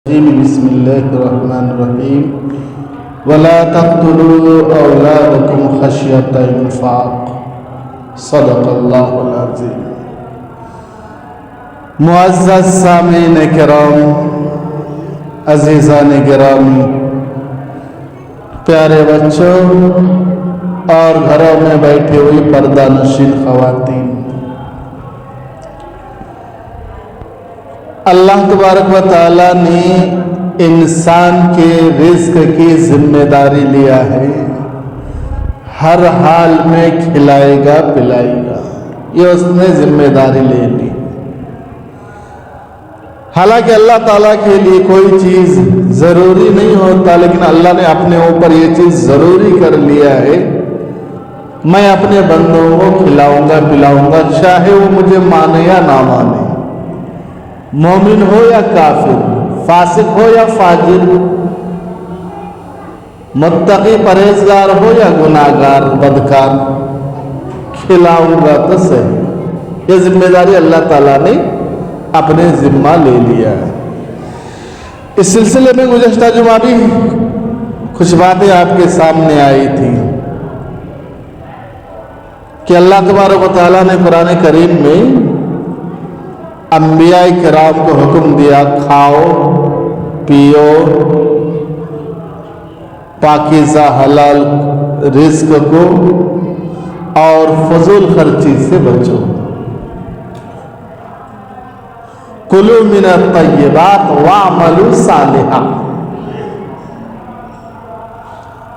बिस्मिल्लाहिर्रहमानिर्रहीम वला तक़्तुलू औलादकुम खश्यत इन्फ़ाक़ सदक़ल्लाहुल अज़ीम। मुअज़्ज़ज़ सामीन किराम, अज़ीज़ान गिरामी, प्यारे बच्चों और घरों में बैठी हुई पर्दानशीन ख़वातीन, अल्लाह तबारक व तआला ने इंसान के रिज़्क़ की जिम्मेदारी लिया है। हर हाल में खिलाएगा पिलाएगा, ये उसने जिम्मेदारी ले ली। हालांकि अल्लाह ताला के लिए कोई चीज़ ज़रूरी नहीं होता, लेकिन अल्लाह ने अपने ऊपर ये चीज़ ज़रूरी कर लिया है। मैं अपने बंदों को खिलाऊंगा पिलाऊंगा, चाहे वो मुझे माने या ना माने, मोमिन हो या काफिर, फासिक हो या फाजिर, मुत्तकी परहेजगार हो या गुनाहगार बदकार, खिलाऊंगा तो सही। ये जिम्मेदारी अल्लाह ताला ने अपने जिम्मा ले लिया है। इस सिलसिले में गुज़श्ता जुमा भी कुछ बातें आपके सामने आई थी कि अल्लाह तबारक व तआला ने कुरान करीम में अंबिया किराम को हुक्म दिया, खाओ पियो, पाकीज़ा हलाल रिज़्क़ को और फजूल खर्ची से बचो। कुलू मिनत तय्यबात वअमलू सालिहा,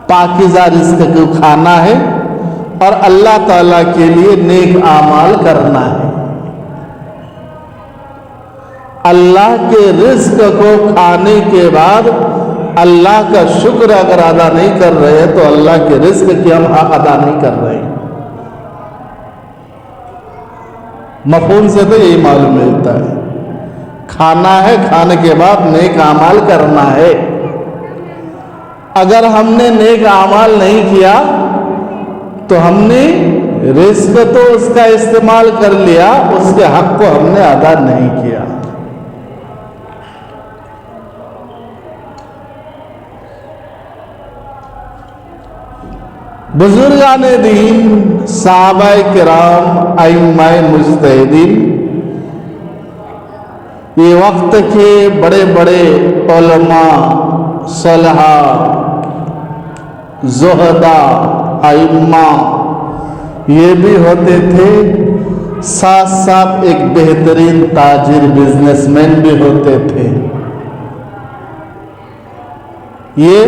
पाकीज़ा रिज़्क़ को खाना है और अल्लाह ताला के लिए नेक आमाल करना है। अल्लाह के रिज़्क़ को खाने के बाद अल्लाह का शुक्र अगर अदा नहीं कर रहे हैं तो अल्लाह के रिज़्क़ की हम हक अदा नहीं कर रहे हैं। मफ़हूम से तो यही मालूम मिलता है, खाना है, खाने के बाद नेक आमाल करना है। अगर हमने नेक आमाल नहीं किया तो हमने रिज़्क़ तो उसका इस्तेमाल कर लिया, उसके हक को हमने अदा नहीं किया। बुजुर्गान दीन, सहाबाए किराम, अइम्माए मुज्तहिदीन, ये वक्त के बड़े बड़े उलमा, सलहा, ज़ुहदा, अइम्मा, ये भी होते थे। साथ साथ एक बेहतरीन ताजिर, बिजनेसमैन भी होते थे। ये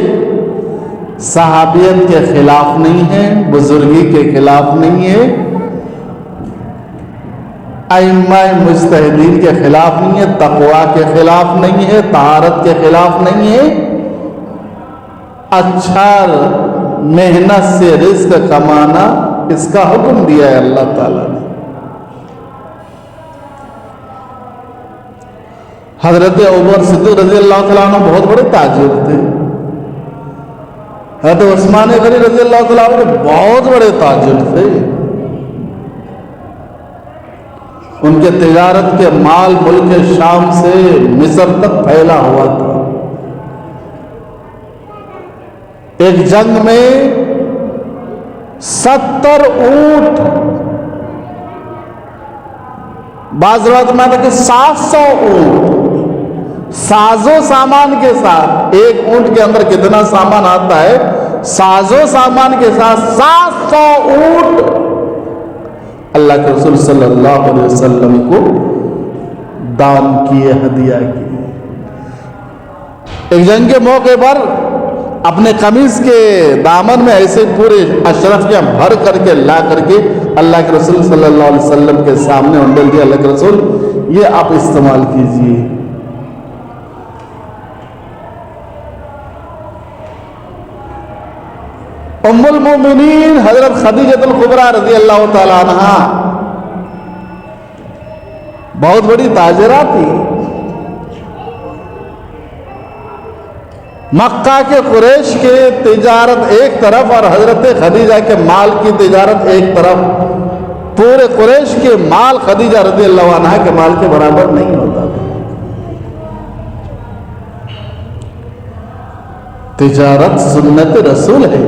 सहाबियत के खिलाफ नहीं है, बुजुर्गी के खिलाफ नहीं है, अइम्माए मुज्तहिदीन के खिलाफ नहीं है, तक़वा के खिलाफ नहीं है, तहारत के खिलाफ नहीं है। अच्छा मेहनत से रिज़्क़ कमाना, इसका हुक्म दिया है अल्लाह ताला ने। हज़रत उमर सिद्दीक़ रज़ी अल्लाह तआला अन्हु बहुत बड़े ताजिर थे। हज़रत उस्मान गनी रज़ी अल्लाह तआला अन्हु बहुत बड़े ताजिर थे। उनके तिजारत के माल मुल्क शाम से मिस्र तक फैला हुआ था। एक जंग में 70 ऊंट, बाज़ रिवायत में आता कि 700 ऊंट साजो सामान के साथ, एक ऊंट के अंदर कितना सामान आता है, साजो सामान के साथ 700 ऊंट अल्लाह के रसूल सल्लल्लाहु अलैहि वसल्लम को दान किए, हदिया किए। एक जंग के मौके पर अपने कमीज के दामन में ऐसे पूरे अशरफियाँ भर करके ला करके अल्लाह के रसूल सल्लल्लाहु अलैहि वसल्लम के सामने उंडेल दिया, अल्लाह के रसूल ये आप इस्तेमाल कीजिए। उम्मुल मोमिनीन हजरत खदीजतुल कुबरा रज़ी अल्लाह तआला अन्हा बहुत बड़ी ताजिरा थी। मक्का के कुरैश के तिजारत एक तरफ और हजरत खदीजा के माल की तिजारत एक तरफ। पूरे कुरैश के माल खदीजा रज़ी अल्लाह अन्हा के माल के बराबर नहीं होता था। तिजारत सुन्नत रसूल है।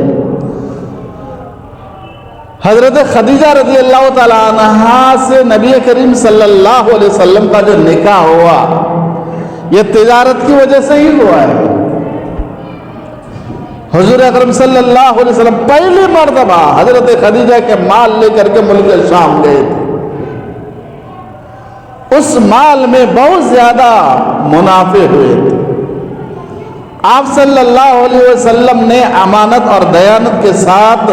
हजरत खदीजा रज़ी अल्लाह ताला अन्हा से नबी करीम सल्लल्लाहु अलैहि वसल्लम का जो निकाह हुआ, यह तिजारत की वजह से ही हुआ है। हुजूर अकरम सल्लल्लाहु अलैहि वसल्लम पहली मर्तबा हजरत खदीजा के माल लेकर के मुल्क शाम गए थे। उस माल में बहुत ज्यादा मुनाफे हुए थे। आप सल्लल्लाहु अलैहि वसल्लम ने अमानत और दयानत के साथ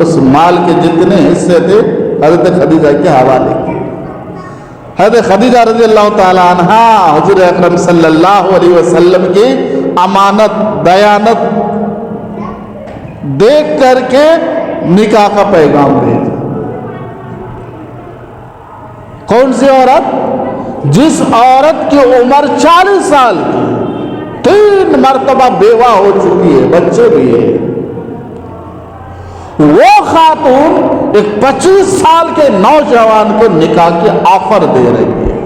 उस माल के जितने हिस्से थे हजरत खदीजा के हवाले किए। हजरत खदीजा रज़ी अल्लाह ताला अन्हा हुजूर अकरम सल्लल्लाहु अलैहि वसल्लम की अमानत दयानत देख करके निकाह का पैगाम भेजा। कौन सी औरत? जिस औरत की उम्र 40 साल की, 3 मर्तबा बेवा हो चुकी है, बच्चे भी है, वो खातून एक 25 साल के नौजवान को निकाह की ऑफर दे रही है।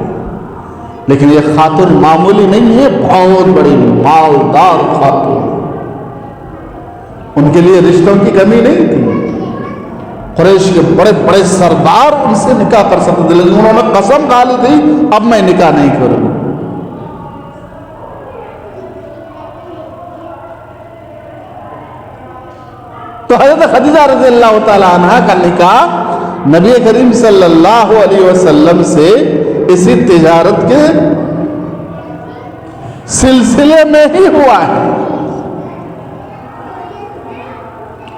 लेकिन ये खातून मामूली नहीं है, बहुत बड़ी मालदार खातून। उनके लिए रिश्तों की कमी नहीं थी। कुरैश के बड़े बड़े सरदार उनसे निकाह कर सकते थे, लेकिन उन्होंने कसम खा ली थी अब मैं निकाह नहीं करूंगा। तो हज़रत खदीजा रज़ी अल्लाह ताला अन्हा का निकाह नबी करीम सल्लल्लाहु अलैहि वसल्लम से इसी तिजारत के सिलसिले में ही हुआ है।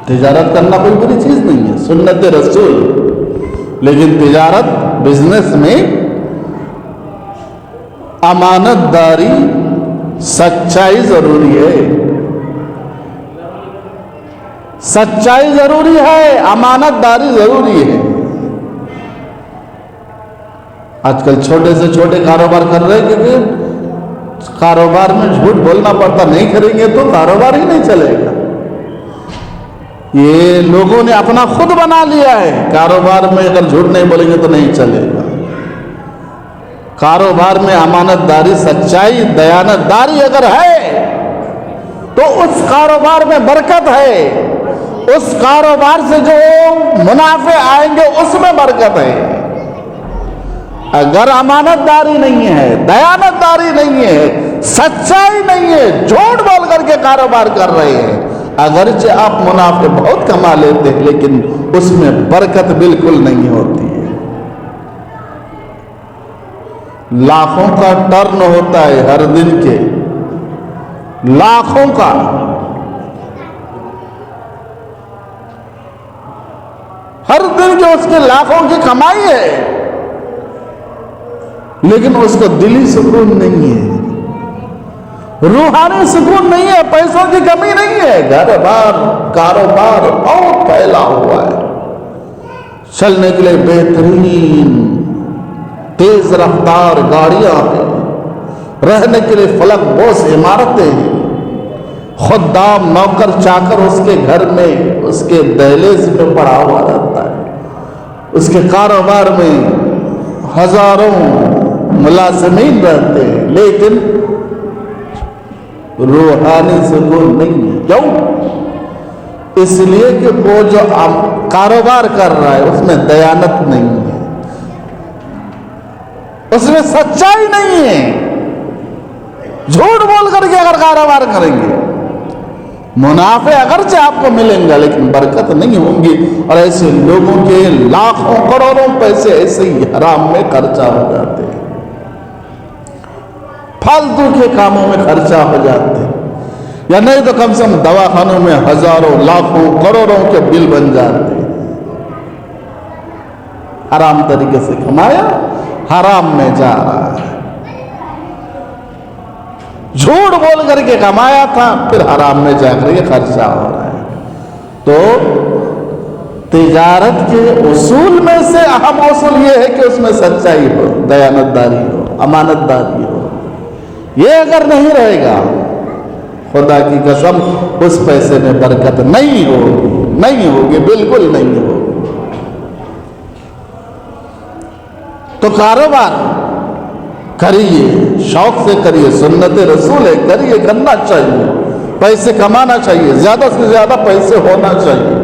तिजारत करना कोई बुरी चीज नहीं है, सुन्नत रसूल। लेकिन तिजारत बिजनेस में अमानतदारी, सच्चाई जरूरी है। सच्चाई जरूरी है, अमानतदारी जरूरी है। आजकल छोटे से छोटे कारोबार कर रहे हैं, क्योंकि कारोबार में झूठ बोलना पड़ता, नहीं करेंगे तो कारोबार ही नहीं चलेगा। ये लोगों ने अपना खुद बना लिया है, कारोबार में अगर झूठ नहीं बोलेंगे तो नहीं चलेगा। कारोबार में अमानतदारी, सच्चाई, दयानतदारी अगर है तो उस कारोबार में बरकत है। उस कारोबार से जो मुनाफे आएंगे उसमें बरकत है। अगर अमानतदारी नहीं है, दयानतदारी नहीं है, सच्चाई नहीं है, झूठ बोल करके कारोबार कर रहे हैं, अगरचे आप मुनाफे बहुत कमा लेते हैं लेकिन उसमें बरकत बिल्कुल नहीं होती है। लाखों का टर्न होता है हर दिन के, लाखों का। हर दिन के उसके लाखों की कमाई है, लेकिन उसको दिली सुकून नहीं है, रूहानी सुकून नहीं है, पैसों की कमी नहीं है। घर बार कारोबार बहुत फैला हुआ है, चलने के लिए बेहतरीन तेज रफ्तार गाड़ियां हैं, रहने के लिए फलक बोस इमारतें हैं, खुद्दाम नौकर चाकर उसके घर में उसके दहलीज में पड़ा हुआ रहता है। उसके कारोबार में हजारों मुलाजिमीन रहते हैं, लेकिन रूहानी सुकून नहीं है। क्यों? इसलिए कि वो जो कारोबार कर रहा है उसमें दयानत नहीं है, उसमें सच्चाई नहीं है। झूठ बोल करके अगर कारोबार करेंगे, मुनाफे अगरचे आपको मिलेंगे लेकिन बरकत नहीं होंगी। और ऐसे लोगों के लाखों करोड़ों पैसे ऐसे ही हराम में खर्चा हो जाते हैं, फालतू के कामों में खर्चा हो जाते हैं, या नहीं तो कम से कम दवाखानों में हजारों लाखों करोड़ों के बिल बन जाते हैं। हराम तरीके से कमाया, हराम में जा रहा है। झूठ बोल करके कमाया था, फिर हराम में जाकर के खर्चा हो रहा है। तो तिजारत के उसूल में से अहम उसूल यह है कि उसमें सच्चाई हो, दयानतदारी हो, अमानतदारी हो। ये अगर नहीं रहेगा, खुदा की कसम उस पैसे में बरकत नहीं होगी, नहीं होगी, बिल्कुल नहीं होगी। तो कारोबार करिए, शौक से करिए, सुन्नत रसूल है, करिए, करना चाहिए। पैसे कमाना चाहिए, ज्यादा से ज्यादा पैसे होना चाहिए,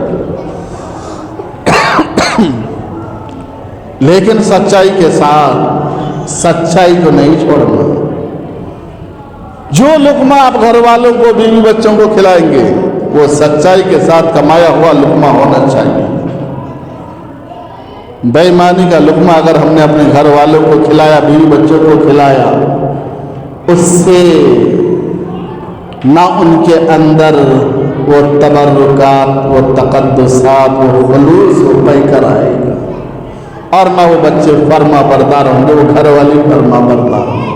लेकिन सच्चाई के साथ सच्चाई को नहीं छोड़ना। जो लुकमा आप घर वालों को, बीवी बच्चों को खिलाएंगे वो सच्चाई के साथ कमाया हुआ लुकमा होना चाहिए। बेईमानी का लुकमा अगर हमने अपने घर वालों को खिलाया, बीवी बच्चों को खिलाया, उससे ना उनके अंदर वो तबर्रुकात, वो तकद्दुसात, वो खुलूस वो पैकर आएगा, और ना वो बच्चे फर्मा बरदार होंगे, वो घर वाली फर्मा बरदार होंगे।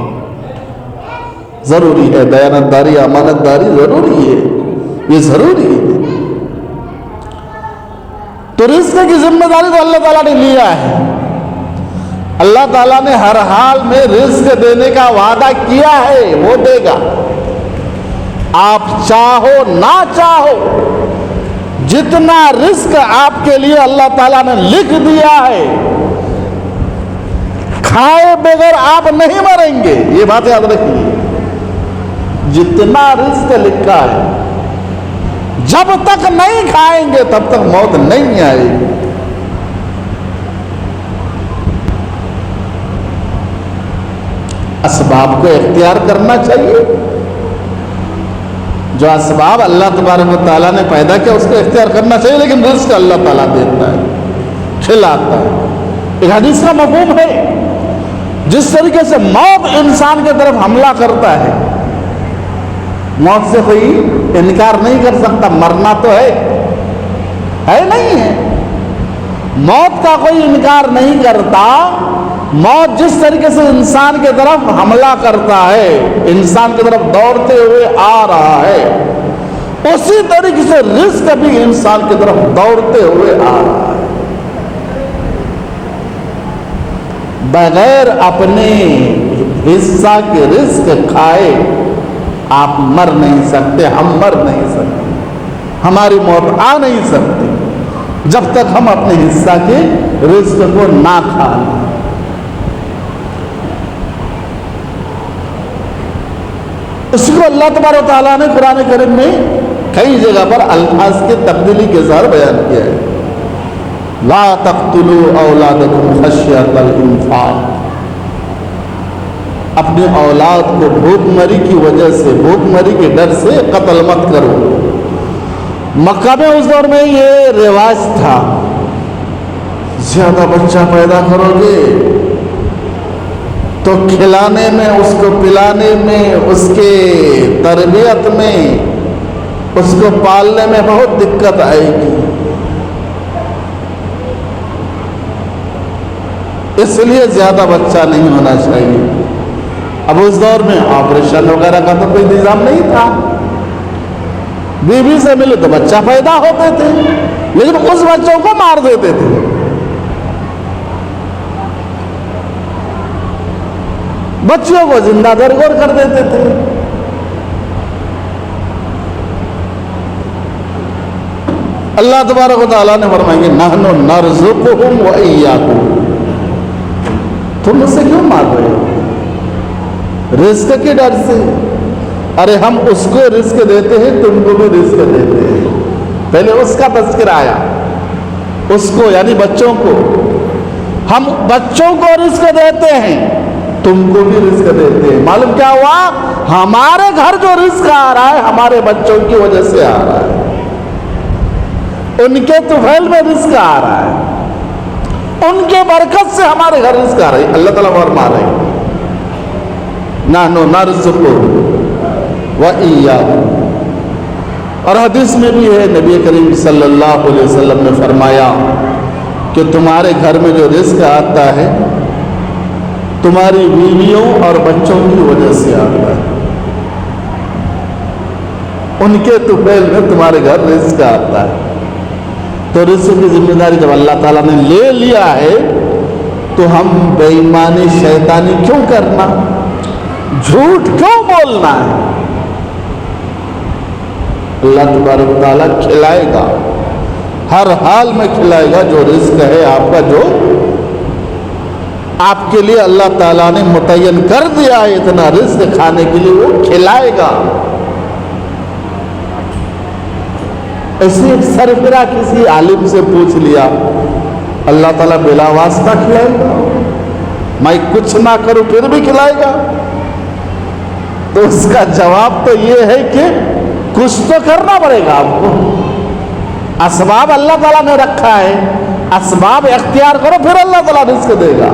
जरूरी है दयानतदारी, अमानतदारी जरूरी है, ये जरूरी है। तो रिज़्क़ की जिम्मेदारी तो अल्लाह ताला ने लिया है। अल्लाह ताला ने हर हाल में रिज़्क़ देने का वादा किया है, वो देगा। आप चाहो ना चाहो, जितना रिज़्क़ आपके लिए अल्लाह ताला ने लिख दिया है, खाए बगैर आप नहीं मरेंगे, ये बात याद रखिए। जितना रिज़्क़ लिखा है, जब तक नहीं खाएंगे तब तक मौत नहीं आएगी। असबाब को इख्तियार करना चाहिए। जो असबाब अल्लाह तबारक व तआला ने पैदा किया उसको इख्तियार करना चाहिए, लेकिन रिज़्क़ अल्लाह ताला देता है, खिलाता है। एक हदीस का मफ़हूम है, जिस तरीके से मौत इंसान की तरफ हमला करता है, मौत से कोई इनकार नहीं कर सकता, मरना तो है नहीं है, मौत का कोई इनकार नहीं करता। मौत जिस तरीके से इंसान की तरफ हमला करता है, इंसान की तरफ दौड़ते हुए आ रहा है, उसी तरीके से रिज़्क़ भी इंसान की तरफ दौड़ते हुए आ रहा है। बगैर अपने हिस्सा के रिज़्क़ खाए आप मर नहीं सकते, हम मर नहीं सकते, हमारी मौत आ नहीं सकती जब तक हम अपने हिस्सा के रिज़्क़ को ना खा लें। इसको अल्लाह तबारक व तआला ने कुरान करीम में कई जगह पर अल्फाज के तब्दीली के साथ बयान किया है। ला तक़्तुलू औलादकुम खश्यतल इन्फाक़, अपनी औलाद को भूखमरी की वजह से, भूखमरी के डर से कत्ल मत करो। मक्का में उस दौर में ये रिवाज था, ज्यादा बच्चा पैदा करोगे तो खिलाने में, उसको पिलाने में, उसके तरबियत में, उसको पालने में बहुत दिक्कत आएगी, इसलिए ज्यादा बच्चा नहीं होना चाहिए। अब उस दौर में ऑपरेशन वगैरह का तो कोई इंतजाम नहीं था, बीवी से मिले तो बच्चा पैदा होते थे, लेकिन उस बच्चों को मार देते थे। बच्चियों को जिंदा दरगोर कर देते थे। अल्लाह तबारक व तआला ने फरमाएंगे नहनु नर्ज़ुकुहुम व इय्याकुम, तुम उससे क्यों मार रहे हो? रिज़्क़ के डर से। अरे हम उसको रिज़्क़ देते हैं, तुमको भी रिज़्क़ देते हैं। पहले उसका तज़किरा आया, उसको यानी बच्चों को, हम बच्चों को रिज़्क़ देते हैं, तुमको भी रिज़्क़ देते हैं। मालूम क्या हुआ? हमारे घर जो रिज़्क़ आ रहा है हमारे बच्चों की वजह से आ रहा है, उनके तुफैल में रिज़्क़ आ रहा है, उनके बरकत से हमारे घर रिज़्क़ आ रही है। अल्लाह ताला फरमा रहे हैं नहनु नर्ज़ुकुहुम व इय्याकुम। और हदीस में भी है, नबी करीम सल्लल्लाहु अलैहि वसल्लम ने फरमाया कि तुम्हारे घर में जो रिज़्क़ आता है तुम्हारी बीवियों और बच्चों की वजह से आता है, उनके तुफैल में तुम्हारे घर रिज़्क़ आता है। तो रिज़्क़ की जिम्मेदारी जब अल्लाह ताला ने ले लिया है तो हम बेईमानी शैतानी क्यों करना, झूठ क्यों बोलना है? अल्लाह तबारक व तआला खिलाएगा, हर हाल में खिलाएगा। जो रिज़्क़ है आपका, जो आपके लिए अल्लाह ताला ने मुतय्यन कर दिया है इतना रिज़्क़ खाने के लिए, वो खिलाएगा। ऐसे एक सरफिरा किसी आलिम से पूछ लिया, अल्लाह ताला बिला वास्ता खिलाएगा? मैं कुछ ना करूं फिर भी खिलाएगा? तो उसका जवाब तो ये है कि कुछ तो करना पड़ेगा आपको। असबाब अल्लाह ताला ने रखा है, असबाब इख्तियार करो, फिर अल्लाह ताला रिज़्क़ देगा।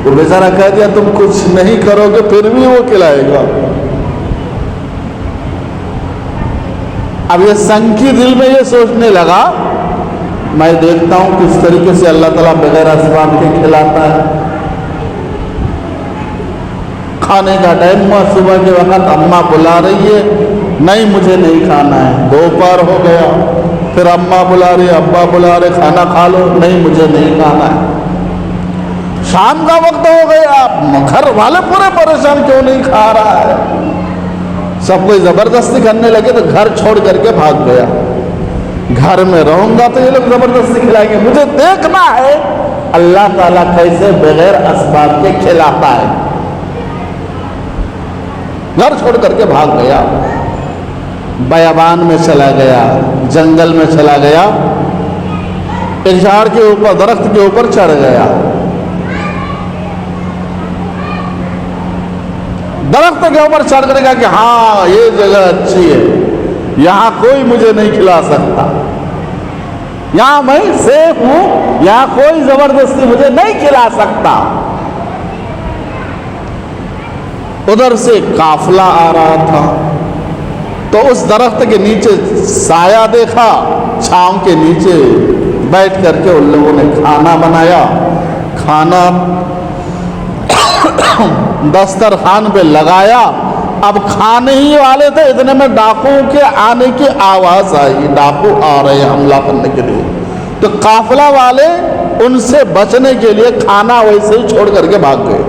वो बेचारा कह दिया तुम कुछ नहीं करोगे फिर भी वो खिलाएगा। अब ये संकी दिल में ये सोचने लगा, मैं देखता हूं किस तरीके से अल्लाह ताला बगैर असबाब के खिलाता है। खाने का टाइम हुआ, सुबह के वक्त अम्मा बुला रही है, नहीं मुझे नहीं खाना है। दोपहर हो गया, फिर अम्मा बुला रही, अब्बा बुला रहे, खाना खा लो, नहीं मुझे नहीं खाना है। शाम का वक्त हो गया, घर वाले पूरे परेशान, क्यों नहीं खा रहा है? सब कोई जबरदस्ती करने लगे तो घर छोड़ करके भाग गया। घर में रहूंगा तो ये लोग जबरदस्ती खिलाएंगे, मुझे देखना है अल्लाह ताला कैसे बगैर असबाब के खिलाता है। घर छोड़ करके भाग गया, बयाबान में चला गया, जंगल में चला गया, एक झाड़ के ऊपर, दरख्त के ऊपर चढ़ गया। दरख्त के ऊपर चढ़ कर कहा कि हाँ ये जगह अच्छी है, यहां कोई मुझे नहीं खिला सकता, यहां मैं सेफ हूं, यहां कोई जबरदस्ती मुझे नहीं खिला सकता। उधर से काफिला आ रहा था तो उस दरख्त के नीचे साया देखा, छांव के नीचे बैठ करके उन लोगों ने खाना बनाया। खाना दस्तरखान पे लगाया। अब खाने ही वाले थे, इतने में डाकुओं के आने की आवाज आई, डाकू आ रहे हैं हमला करने के लिए। तो काफिला वाले उनसे बचने के लिए खाना वैसे ही छोड़ करके भाग गए।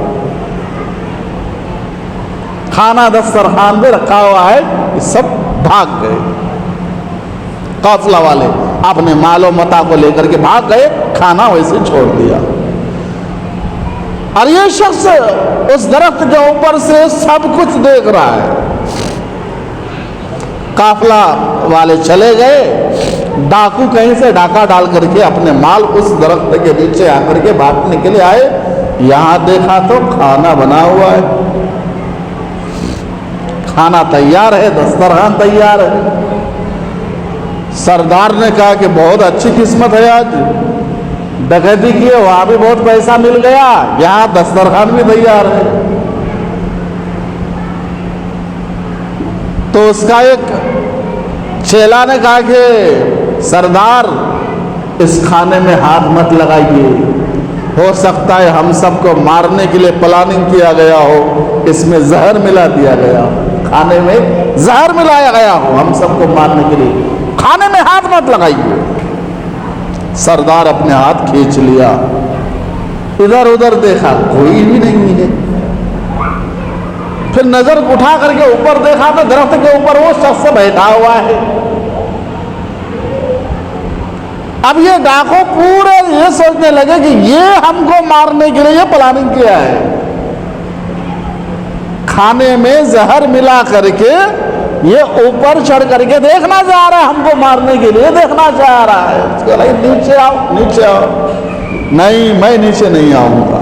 खाना दस्तरखान पे रखा हुआ है, सब भाग गए। काफिला वाले अपने मालो मता को लेकर के भाग गए, खाना वैसे ही छोड़ दिया। और ये शख्स उस दरख्त के ऊपर से सब कुछ देख रहा है। काफिला वाले चले गए, डाकू कहीं से डाका डाल करके अपने माल उस दरख्त के नीचे आकर के बांटने के लिए आए। यहां देखा तो खाना बना हुआ है, खाना तैयार है, दस्तरखान तैयार है। सरदार ने कहा कि बहुत अच्छी किस्मत है, आज डकैती की है, वहां भी बहुत पैसा मिल गया, यहां दस्तरखान भी तैयार है। तो उसका एक चेला ने कहा कि सरदार इस खाने में हाथ मत लगाइए, हो सकता है हम सबको मारने के लिए प्लानिंग किया गया हो, इसमें जहर मिला दिया गया, खाने में जहर मिलाया गया हो हम सबको मारने के लिए, खाने में हाथ मत लगाइए। सरदार अपने हाथ खींच लिया, इधर उधर देखा, कोई भी नहीं है। फिर नजर उठा करके ऊपर देखा तो दरख्त के ऊपर वो शख्स बैठा हुआ है। अब ये डाकू पूरे ये सोचने लगे कि ये हमको मारने के लिए ये प्लानिंग किया है, खाने में जहर मिला करके ये ऊपर चढ़ करके देखना चाह रहा है, हमको मारने के लिए देखना चाह रहा है। उसको लगे नीचे आओ, नीचे आओ। नहीं, मैं नीचे नहीं आऊंगा।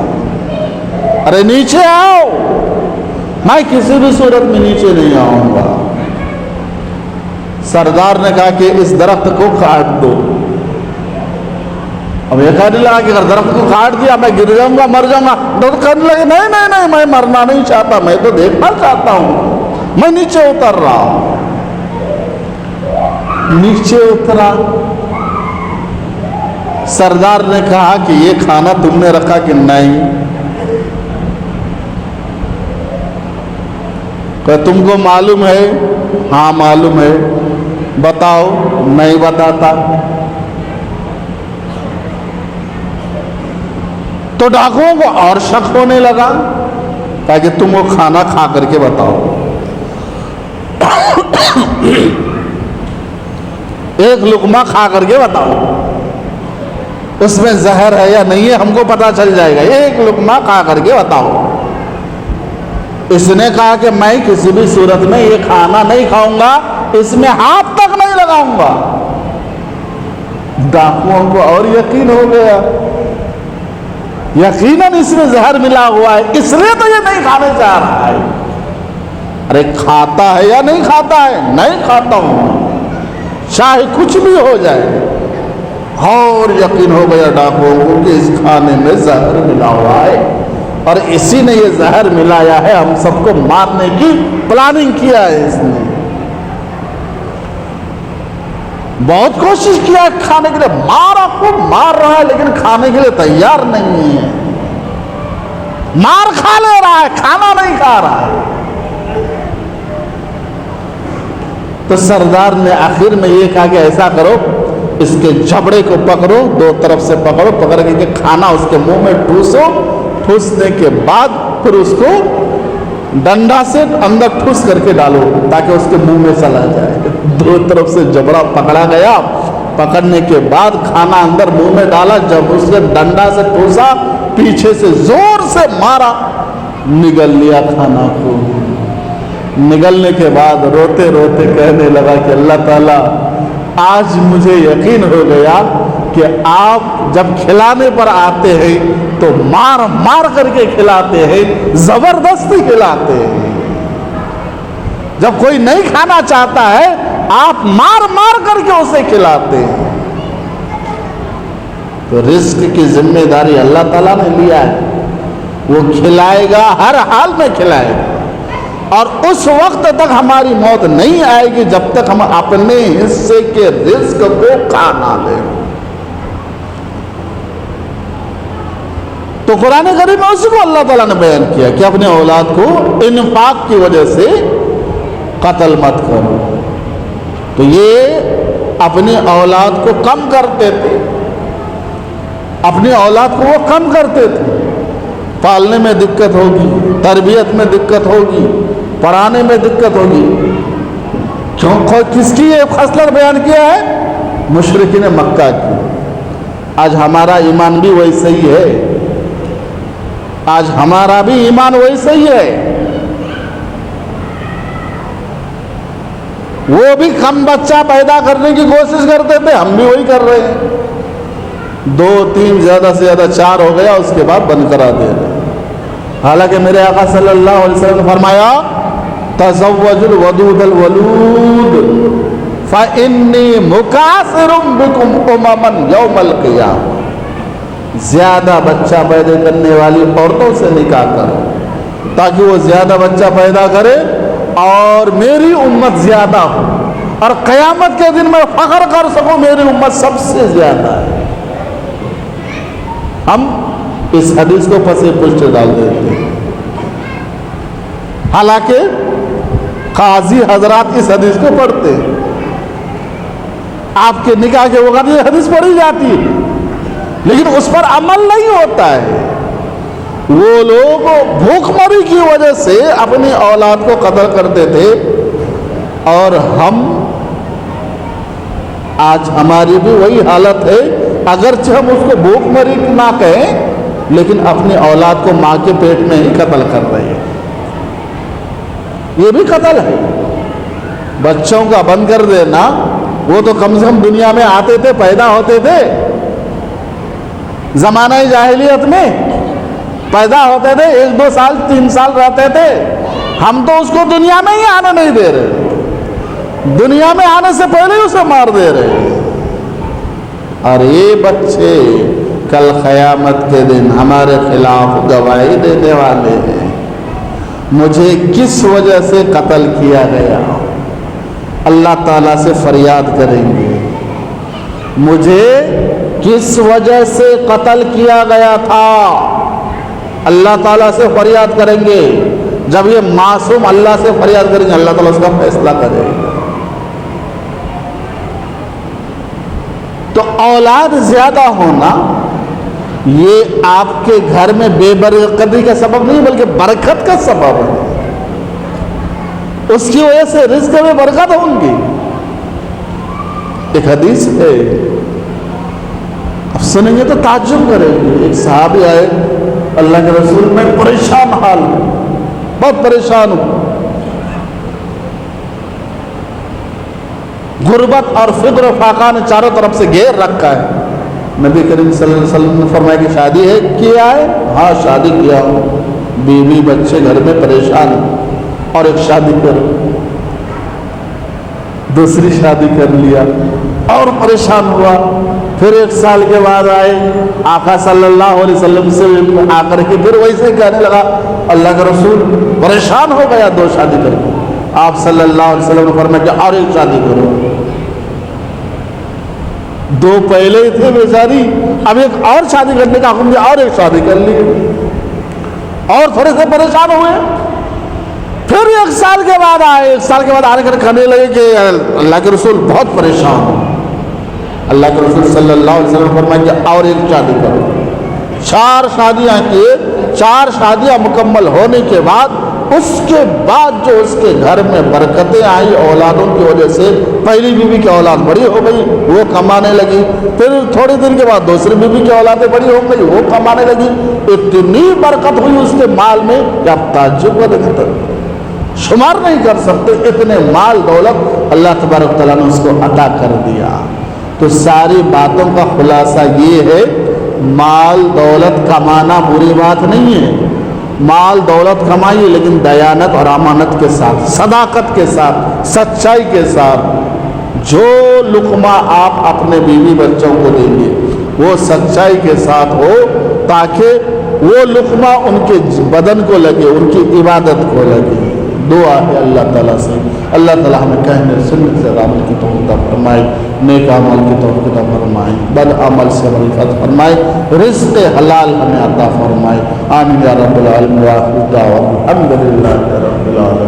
अरे नीचे आओ, मैं किसी भी सूरत में नीचे नहीं आऊंगा। सरदार ने कहा कि इस दरख्त को काट दो। अब ये कहने लगा कि अगर दरख्त को काट दिया मैं गिर जाऊंगा, मर जाऊंगा। तो कहने लगे नहीं नहीं नहीं, मैं मरना नहीं चाहता, मैं तो देखना चाहता हूं, मैं नीचे उतर रहा हूं। नीचे उतरा, सरदार ने कहा कि ये खाना तुमने रखा कि नहीं? क्या तुमको मालूम है? हाँ मालूम है। बताओ। नहीं बताता। तो डाकुओं को और शक होने लगा, कहा कि तुम वो खाना खा करके बताओ। एक लुकमा खा करके बताओ, उसमें जहर है या नहीं है हमको पता चल जाएगा। एक लुकमा खा करके बताओ। इसने कहा कि मैं किसी भी सूरत में ये खाना नहीं खाऊंगा, इसमें हाथ तक नहीं लगाऊंगा। डाकुओं को और यकीन हो गया, यकीनन इसमें जहर मिला हुआ है, इसलिए तो ये नहीं खाने जा रहा है। अरे खाता है या नहीं खाता है? नहीं खाता हूं, चाहे कुछ भी हो जाए। और यकीन हो गया डाकुओं को कि इस खाने में जहर मिला हुआ है और इसी ने ये जहर मिलाया है, हम सबको मारने की प्लानिंग किया है इसने। बहुत कोशिश किया खाने के लिए, मारा खूब मार रहा है लेकिन खाने के लिए तैयार नहीं है। मार खा ले रहा है, खाना नहीं खा रहा है। तो सरदार ने आखिर में ये कहा कि ऐसा करो, इसके जबड़े को पकड़ो, दो तरफ से पकड़ो, पकड़ के खाना उसके मुंह में ठूसो, ठूसने के बाद फिर उसको डंडा से अंदर ठूस करके डालो ताकि उसके मुंह में चला जाए। दो तरफ से जबड़ा पकड़ा गया, पकड़ने के बाद खाना अंदर मुंह में डाला, जब उसके डंडा से ठूसा, पीछे से जोर से मारा, निगल लिया खाना को। निगलने के बाद रोते रोते कहने लगा कि अल्लाह ताला, आज मुझे यकीन हो गया कि आप जब खिलाने पर आते हैं तो मार मार करके खिलाते हैं, जबरदस्ती खिलाते हैं। जब कोई नहीं खाना चाहता है आप मार मार करके उसे खिलाते हैं। तो रिस्क की जिम्मेदारी अल्लाह ताला ने लिया है, वो खिलाएगा, हर हाल में खिलाएगा। और उस वक्त तक हमारी मौत नहीं आएगी जब तक हम अपने हिस्से के रिस्क को खा ना लें। तो कुरान करीम में उसी को अल्लाह ताला ने बयान किया कि अपने औलाद को इन्फाक की वजह से कत्ल मत करो। तो ये अपनी औलाद को कम करते थे, अपनी औलाद को वो कम करते थे। पालने में दिक्कत होगी, तरबियत में दिक्कत होगी, पढ़ाने में दिक्कत होगी। क्यों? किसकी ये खसलत बयान किया है? मुशरिकीन मक्का की। आज हमारा ईमान भी वैसे ही है, आज हमारा भी ईमान वैसे ही है। वो भी कम बच्चा पैदा करने की कोशिश करते थे, हम भी वही कर रहे हैं। 2 3 ज्यादा से ज्यादा 4 हो गया, उसके बाद बंद करा दे रहे। हालांकि मेरे आका सल्लल्लाहु अलैहि वसल्लम ने फरमाया, तज़व्वजुल वदूदल वलूद फ़इन्नी मुकासिरुम बिकुम उममन यौमल क़ियामह। ज्यादा बच्चा पैदा करने वाली औरतों से निकाह करो ताकि वो ज्यादा बच्चा पैदा करे और मेरी उम्मत ज्यादा हो, और क़यामत के दिन मैं फख्र कर सकूं मेरी उम्मत सबसे ज्यादा है। हम इस हदीस को पसे पुष्ट डाल देते हैं। हालांकि काजी हजरात इस हदीस को पढ़ते हैं, आपके निकाह के वक्त ये हदीस पढ़ी जाती है, लेकिन उस पर अमल नहीं होता है। वो लोग भूखमरी की वजह से अपनी औलाद को कत्ल करते थे, और हम आज हमारी भी वही हालत है। अगरचे हम उसको भूखमरी ना कहें, लेकिन अपनी औलाद को मां के पेट में ही कत्ल कर रहे हैं। ये भी कत्ल है। बच्चों का बंद कर देना, वो तो कम से कम दुनिया में आते थे, पैदा होते थे। जमाना जाहिलियत में पैदा होते थे, 1-2 साल 3 साल रहते थे। हम तो उसको दुनिया में ही आने नहीं दे रहे, दुनिया में आने से पहले ही उसे मार दे रहे। और ये बच्चे कल क़यामत के दिन हमारे खिलाफ गवाही देने वाले हैं। मुझे किस वजह से कत्ल किया गया, अल्लाह ताला से फरियाद करेंगे। मुझे किस वजह से कत्ल किया गया था, अल्लाह ताला से फरियाद करेंगे। जब ये मासूम अल्लाह से फरियाद करेंगे, अल्लाह ताला उसका फैसला करेगा। तो औलाद ज्यादा होना ये आपके घर में बेबरकती का सबब नहीं, बल्कि बरकत का सबब है। उसकी वजह से रिज़्क़ में बरकत होंगी। एक हदीस है, आप सुनेंगे तो ताज्जुब करेंगे। एक सहाबी आए, अल्लाह के रसूल, मैं परेशान हाल, बहुत परेशान हूं। गुर्बत और फिक्र और फाका ने चारों तरफ से घेर रखा है। नबी करीम सल्लल्लाहु अलैहि वसल्लम ने फरमाया कि शादी है, किया है? हाँ शादी किया हूँ, बीवी बच्चे घर में परेशान, और एक शादी कर, दूसरी शादी कर लिया और परेशान हुआ। फिर 1 साल के बाद आए आका सल्लल्लाहु अलैहि वसल्लम से आकर के फिर वैसे कहने लगा, अल्लाह का रसूल परेशान हो गया 2 शादी करके। आप सल्लल्लाहु अलैहि वसल्लम ने फरमाया कि और एक शादी करो। 2 पहले ही थे बेचारी, अब एक और शादी करने का हुक्म दिया, और एक शादी कर ली और थोड़े से परेशान हुए। फिर 1 साल के बाद आए, 1 साल के बाद आने कर कहने लगे कि अल्लाह के रसूल बहुत परेशान हो। अल्लाह के रसूल सल्लल्लाहु अलैहि वसल्लम फरमाया कि और एक शादी करो। 4 शादियां किए, 4 शादियां मुकम्मल होने के बाद उसके बाद जो उसके घर में बरकतें आई औलादों की वजह से, पहली बीवी की औलाद बड़ी हो गई, वो कमाने लगी। फिर थोड़े दिन के बाद दूसरी बीवी की औलादें बड़ी हो गई, वो कमाने लगी। इतनी बरकत हुई उसके माल में कि आप ताज्जुब कर शुमार नहीं कर सकते, इतने माल दौलत अल्लाह तबारक तआला ने उसको अता कर दिया। तो सारी बातों का खुलासा ये है, माल दौलत कमाना बुरी बात नहीं है। माल दौलत कमाइए लेकिन दयानत और अमानत के साथ, सदाकत के साथ, सच्चाई के साथ। जो लुक़मा आप अपने बीवी बच्चों को देंगे वो सच्चाई के साथ हो, ताकि वो लुक़मा उनके बदन को लगे, उनकी इबादत को लगे। दुआ है अल्लाह ताला से, अल्लाह ताला हमें कहने सुनने से अमल की तौफीक फरमाए, नेक अमल की तौफीक फरमाए, बद अमल से मग़फ़िरत फरमाए, रिज़्क़ हलाल हमें अता फरमाए। आमीन या रब्बल आलमीन। अल्हम्दुलिल्लाहि रब्बिल आलमीन।